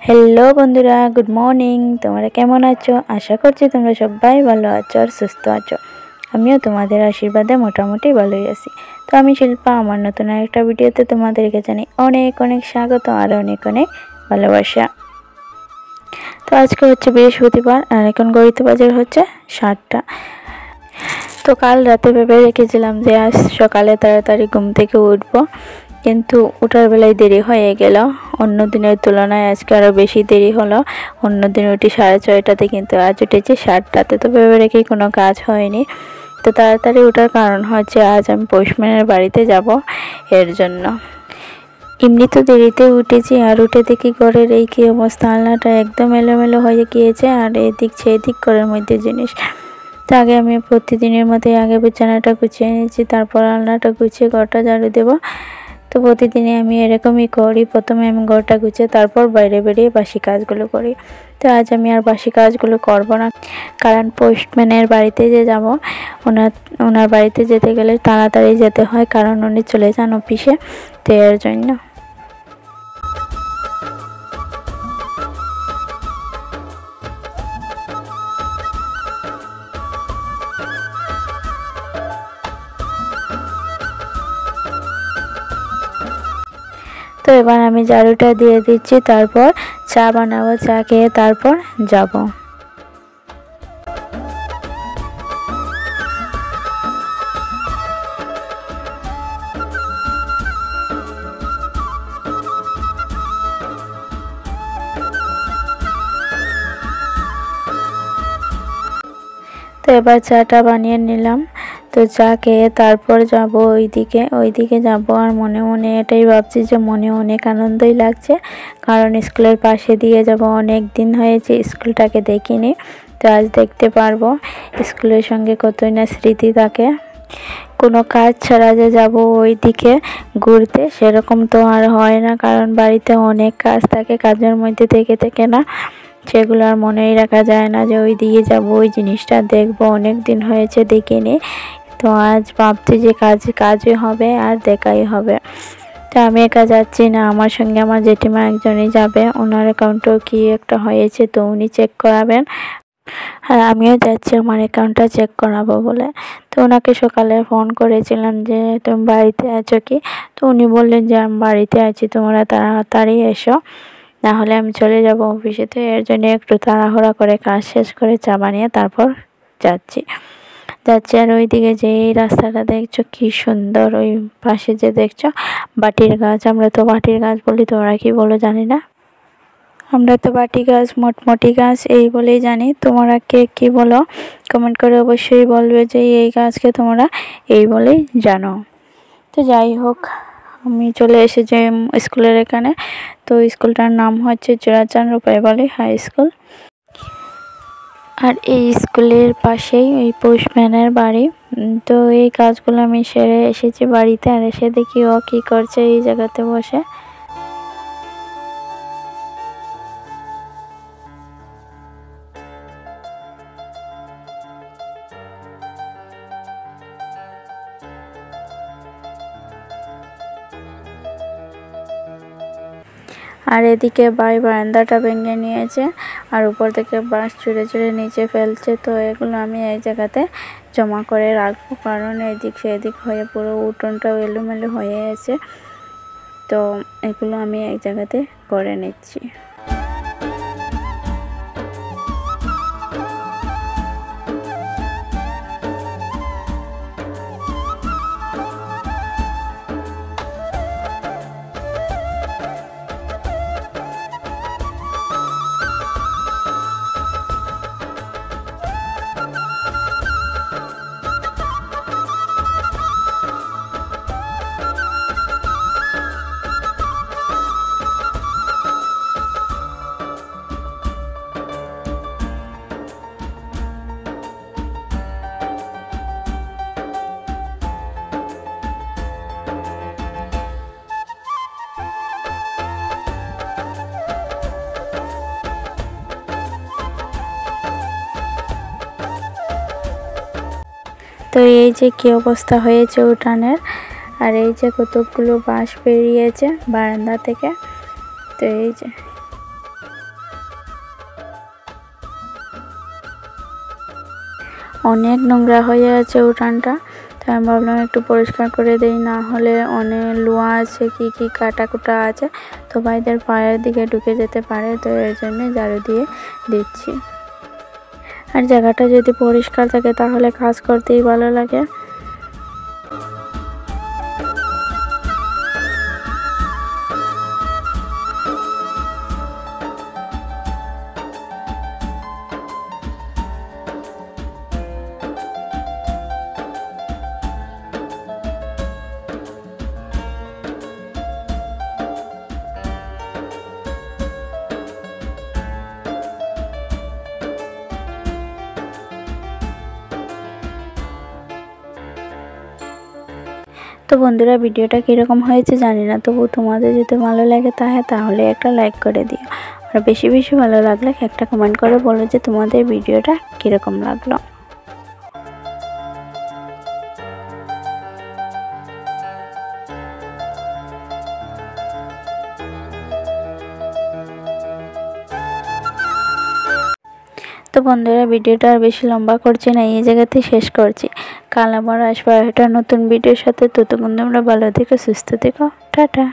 Hello বন্ধুরা, good morning. তোমরা কেমন আছো? আশা করছি তোমরা সবাই ভালো আছো আর সুস্থ আছো। আমিও তোমাদের আশীর্বাদে মোটামুটি ভালোই আছি। তো আমি শিল্পা, আমার নতুন একটা ভিডিওতে তোমাদেরকে জানাই অনেক অনেক স্বাগত আর অনেক অনেক ভালোবাসা। তো আজকে হচ্ছে বৃহস্পতিবার আর এখন ঘড়িতে বাজার হচ্ছে 7টা। তো কাল রাতে ভেবে রেখেছিলাম যে আজ সকালে তাড়াতাড়ি ঘুম থেকে উঠবো, কিন্তু ওঠার বেলায় দেরি হয়ে গেল। অন্য দিনের তুলনায় আজকে আরও বেশি দেরি হলো। অন্য দিন উঠি 6:30টাতে, কিন্তু আজ উঠেছি 7টাতে। তো ভেবে রেখেই কোনো কাজ হয়নি। তো তাড়াতাড়ি ওঠার কারণ হচ্ছে আজ আমি পোস্টম্যানের বাড়িতে যাব, এর জন্য। এমনি তো দেরিতে উঠেছি, আর উঠে দেখি ঘরের এই কী অবস্থা, আলনাটা একদম এলোমেলো হয়ে গিয়েছে আর এদিক সেদিক ঘরের মধ্যে জিনিস। তো আগে আমি প্রতিদিনের মতোই আগে বিছানাটা গুছিয়ে নিয়েছি, তারপর আলনাটা গুছিয়ে ঘরটা ঝাড়ু দেবো। তো প্রতিদিনই আমি এরকমই করি, প্রথমে আমি ঘরটা গুছিয়ে তারপর বাইরে বেরিয়ে বাসি কাজগুলো করি। তো আজ আমি আর বাসি কাজগুলো করব না, কারণ পোস্টম্যানের বাড়িতে যে যাব, ওনার বাড়িতে যেতে গেলে তাড়াতাড়ি যেতে হয়, কারণ উনি চলে যান অফিসে। তো এর জন্য তো এবার আমি ঝাড়ুটা দিয়ে দিচ্ছি, তারপর চা বানাবো, চা খেয়ে তারপর যাব। তো এবার চাটা বানিয়ে নিলাম। তো চা খেয়ে তারপর যাব ওইদিকে যাব। আর মনে মনে এটাই ভাবছি যে মনে অনেক আনন্দই লাগছে, কারণ স্কুলের পাশে দিয়ে যাব। অনেক দিন হয়েছে স্কুলটাকে দেখিনি, তো আজ দেখতে পারবো। স্কুলের সঙ্গে কতই না স্মৃতি থাকে। কোনো কাজ ছাড়া যে যাব ওইদিকে ঘুরতে, সেরকম তো আর হয় না, কারণ বাড়িতে অনেক কাজ থাকে। কাজের মধ্যে থেকে থেকে না সেগুলো আর মনেই রাখা যায় না যে ওই দিকে যাবো, ওই জিনিসটা দেখবো। অনেক দিন হয়েছে দেখিনি, তো আজ ভাবছি যে কাজই হবে আর দেখাই হবে। তো আমি একা যাচ্ছি না, আমার সঙ্গে আমার জেঠিমা একজনই যাবে। ওনার অ্যাকাউন্টেও কি একটা হয়েছে, তো উনি চেক করাবেন। আর আমিও যাচ্ছি আমার অ্যাকাউন্টটা চেক করাবো বলে। তো ওনাকে সকালে ফোন করেছিলাম যে তুমি বাড়িতে আছো কি, তো উনি বললেন যে আমি বাড়িতে আছি, তোমরা তাড়াতাড়ি এসো, না হলে আমি চলে যাব অফিসে। তো এর জন্য একটু তাড়াহুড়া করে কাজ শেষ করে চা বানিয়ে তারপর যাচ্ছি। আর ওইদিকে যে এই রাস্তাটা দেখছো কি সুন্দর, ওই পাশে যে দেখছো বাটির গাছ, আমরা তো বাটির গাছ বলি, তোমরা কি বলো জানি না। আমরা তো বাটি গাছ, মোটমটি গাছ এই বলেই জানি। তোমরা কে কি বলো কমেন্ট করে অবশ্যই বলবে যে এই গাছকে তোমরা এই বলেই জানো। তো যাই হোক, আমি চলে এসেছি স্কুলের এখানে। তো স্কুলটার নাম হচ্ছে চূড়াচাঁদ রূপাইবাড়ি হাই স্কুল। আর এই স্কুলের পাশেই ওই পোস্টম্যানের বাড়ি। তো এই কাজগুলো আমি সেরে এসেছি বাড়িতে, আর এসে দেখি ও কী করছে এই জায়গাতে বসে। আর এদিকে ভাই বারান্দাটা ভেঙে নিয়েছে, আর উপর থেকে বাঁশ ছুঁড়ে ছুঁড়ে নিচে ফেলছে। তো এগুলো আমি এক জায়গাতে জমা করে রাখবো, কারণ এদিক সেদিক হয়ে পুরো উঠোনটাও এলোমেলো হয়ে আছে। তো এগুলো আমি এক জায়গাতে করে নিচ্ছি। তো এই যে কি অবস্থা হয়েছে উঠানের, আর এই যে কতগুলো বাঁশ বেরিয়েছে বারান্দা থেকে। তো এই যে অনেক নোংরা হয়ে আছে উঠানটা। তো আমি ভাবলাম একটু পরিষ্কার করে দেই, না হলে অনেক লোহা আছে, কি কাটাকুটা আছে, তো ভাইদের পায়ের দিকে ঢুকে যেতে পারে। তো এর জন্য ঝাড়ু দিয়ে দিচ্ছি। আর জায়গাটা যদি পরিষ্কার থাকে তাহলে কাজ করতেই ভালো লাগে। তো বন্ধুরা, ভিডিওটা কীরকম হয়েছে জানি না, তবু তোমাদের যদি ভালো লাগে তাহলে একটা লাইক করে দিও। আর বেশি বেশি ভালো লাগলে একটা কমেন্ট করে বলো যে তোমাদের ভিডিওটা কীরকম লাগলো। তো বন্ধুরা, ভিডিওটা আর বেশি লম্বা করছি না, এই জায়গাতেই শেষ করছি। কাল আবার আসবো একটা নতুন ভিডিওর সাথে। ততক্ষণ তোমরা ভালো থেকো, সুস্থ থেকো, টাটা।